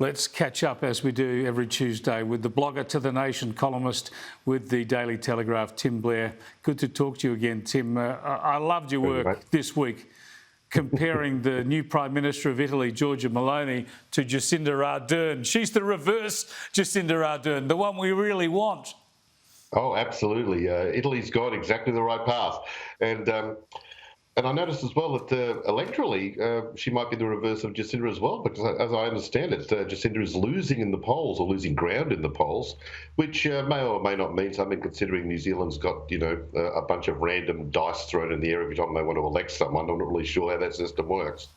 Let's catch up, as we do every Tuesday, with the blogger to the nation, columnist with the Daily Telegraph, Tim Blair. Good to talk to you again, Tim. I loved your work this week, comparing the new Prime Minister of Italy, Giorgia Meloni, to Jacinda Ardern. She's the reverse Jacinda Ardern, the one we really want. Oh, absolutely. Italy's gone exactly the right path. And I noticed as well that electorally, she might be the reverse of Jacinda as well, because as I understand it, Jacinda is losing in the polls, or losing ground in the polls, which may or may not mean something, considering New Zealand's got, a bunch of random dice thrown in the air every time they want to elect someone. I'm not really sure how that system works.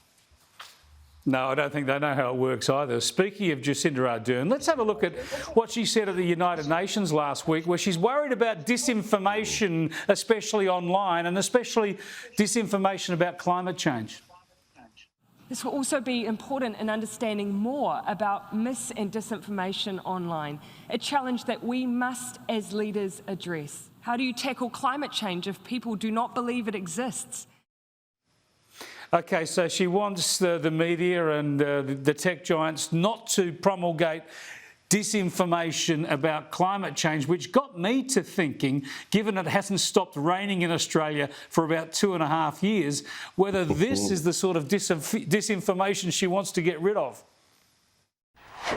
No, I don't think they know how it works either. Speaking of Jacinda Ardern, let's have a look at what she said at the United Nations last week, where she's worried about disinformation, especially online, and especially disinformation about climate change. This will also be important in understanding more about mis- and disinformation online, a challenge that we must, as leaders, address. How do you tackle climate change if people do not believe it exists? Okay, so she wants the media and the tech giants not to promulgate disinformation about climate change, which got me to thinking, given it hasn't stopped raining in Australia for about 2.5 years, whether this is the sort of disinformation she wants to get rid of.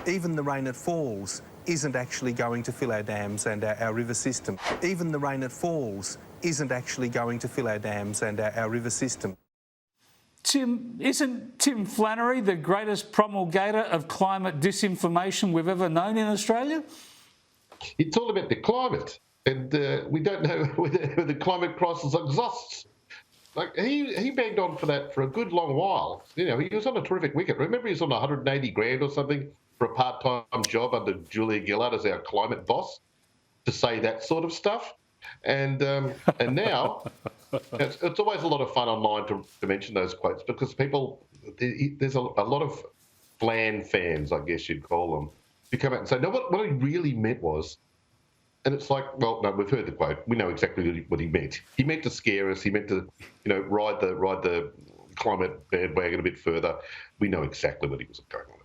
Even the rain that falls isn't actually going to fill our dams and our river system. Even the rain that falls isn't actually going to fill our dams and our river system. Tim, isn't Tim Flannery the greatest promulgator of climate disinformation we've ever known in Australia? It's all about the climate, and we don't know whether the climate crisis exists. Like, he banged on for that for a good long while. He was on a terrific wicket. Remember, he was on 180 grand or something for a part-time job under Julia Gillard as our climate boss, to say that sort of stuff. And now it's always a lot of fun online to mention those quotes, because there's a lot of Flan fans, I guess you'd call them, who come out and say, no, what he really meant was, and it's like, well, no, we've heard the quote. We know exactly what he meant. He meant to scare us. He meant to, ride the climate bandwagon a bit further. We know exactly what he was going on about.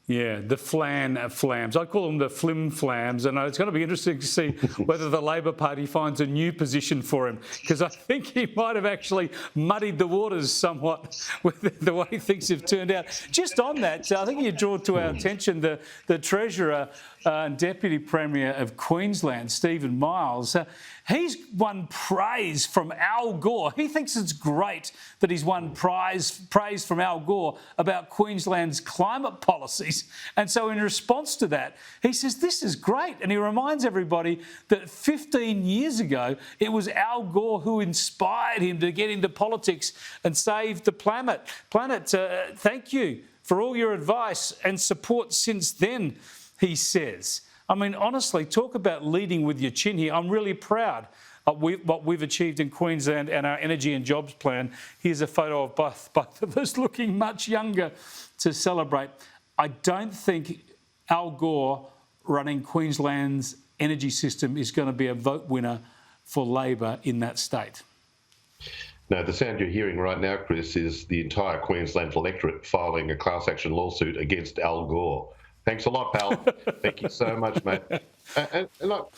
Yeah, the flams. I call them the flim flams, and it's going to be interesting to see whether the Labor Party finds a new position for him, because I think he might have actually muddied the waters somewhat with the way things have turned out. Just on that, I think you draw to our attention the Treasurer and Deputy Premier of Queensland, Stephen Miles. He's won praise from Al Gore. He thinks it's great that he's won praise from Al Gore about Queensland's climate policies. And so in response to that, he says, this is great. And he reminds everybody that 15 years ago, it was Al Gore who inspired him to get into politics and save the planet. Thank you for all your advice and support since then, he says. I mean, honestly, talk about leading with your chin here. I'm really proud of what we've achieved in Queensland and our energy and jobs plan. Here's a photo of both of us looking much younger to celebrate. I don't think Al Gore running Queensland's energy system is going to be a vote winner for Labor in that state. No, the sound you're hearing right now, Chris, is the entire Queensland electorate filing a class action lawsuit against Al Gore. Thanks a lot, pal. Thank you so much, mate. And look,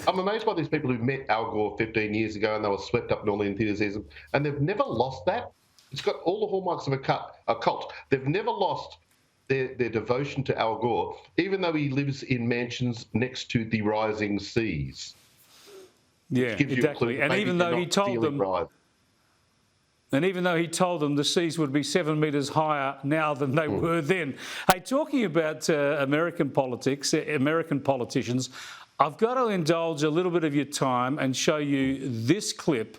I'm amazed by these people who met Al Gore 15 years ago and they were swept up in all the enthusiasm, and they've never lost that. It's got all the hallmarks of a cult. They've never lost their devotion to Al Gore, even though he lives in mansions next to the rising seas. Yeah, exactly. And even though he told them... Right. And even though he told them the seas would be 7 metres higher now than they were then. Hey, talking about American politics, American politicians, I've got to indulge a little bit of your time and show you this clip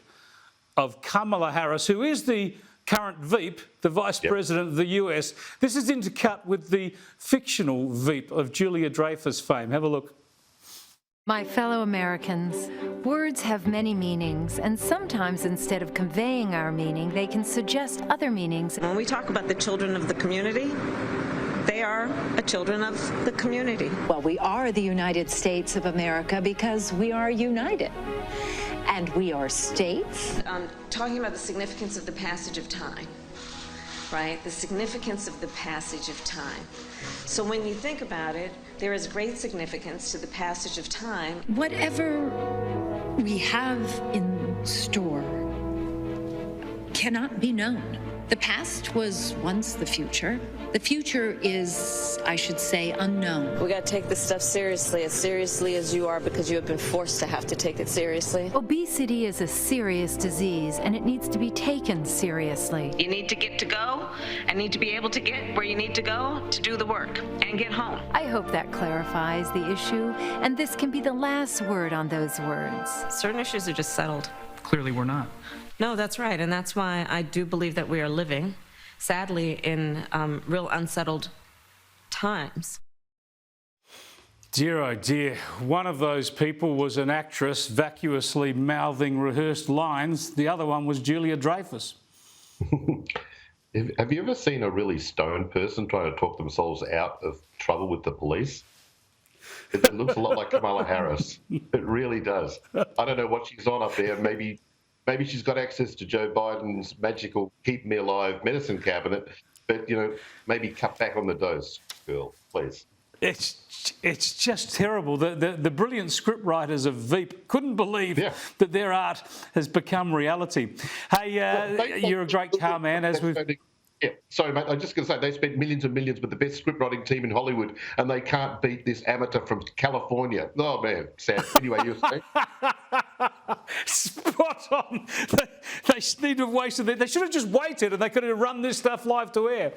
of Kamala Harris, who is the current Veep, the Vice President of the US. This is intercut with the fictional Veep of Julia Dreyfus fame. Have a look. My fellow Americans, words have many meanings, and sometimes instead of conveying our meaning, they can suggest other meanings. When we talk about the children of the community, they are children of the community. Well, we are the United States of America because we are united. And we are states. Talking about the significance of the passage of time. right? The significance of the passage of time. So when you think about it, there is great significance to the passage of time. Whatever we have in store cannot be known. The past was once the future. The future is, I should say, unknown. We got to take this stuff seriously as you are, because you have been forced to have to take it seriously. Obesity is a serious disease, and it needs to be taken seriously. You need to get to go and need to be able to get where you need to go to do the work and get home. I hope that clarifies the issue, and this can be the last word on those words. Certain issues are just settled. Clearly we're not. No, that's right, and that's why I do believe that we are living, sadly, in real unsettled times. Dear, oh dear. One of those people was an actress vacuously mouthing rehearsed lines. The other one was Julia Dreyfus. Have you ever seen a really stoned person trying to talk themselves out of trouble with the police? It looks a lot like Kamala Harris. It really does. I don't know what she's on up there. Maybe she's got access to Joe Biden's magical keep me alive medicine cabinet, but, maybe cut back on the dose, girl, please. It's just terrible. The brilliant scriptwriters of Veep couldn't believe that their art has become reality. Hey, you're a great car man, as we've... Yeah, sorry, mate. I'm just going to say they spent millions and millions with the best scriptwriting team in Hollywood, and they can't beat this amateur from California. Oh man, sad. Anyway, you were saying? Spot on. They need to have wasted. They should have just waited, and they could have run this stuff live to air.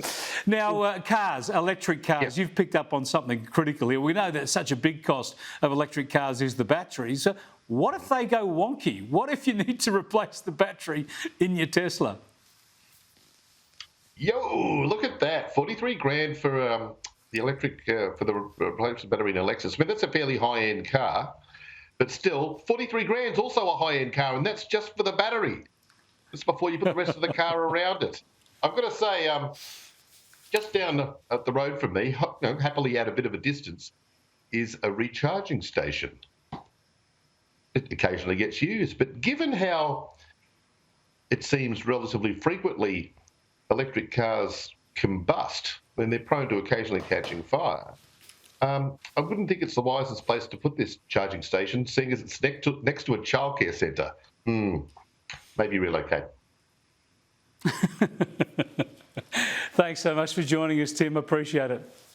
Now, cars, electric cars. You've picked up on something critical here. We know that such a big cost of electric cars is the batteries. So what if they go wonky? What if you need to replace the battery in your Tesla? Yo, look at that. 43 grand for the electric, for the replacement battery in a Lexus. I mean, that's a fairly high-end car, but still, 43 grand is also a high-end car, and that's just for the battery. That's before you put the rest of the car around it. I've got to say, just down the road from me, happily at a bit of a distance, is a recharging station. It occasionally gets used, but given how it seems relatively frequently electric cars combust, then they're prone to occasionally catching fire. I wouldn't think it's the wisest place to put this charging station, seeing as it's next to a childcare centre. Maybe relocate. Thanks so much for joining us, Tim. Appreciate it.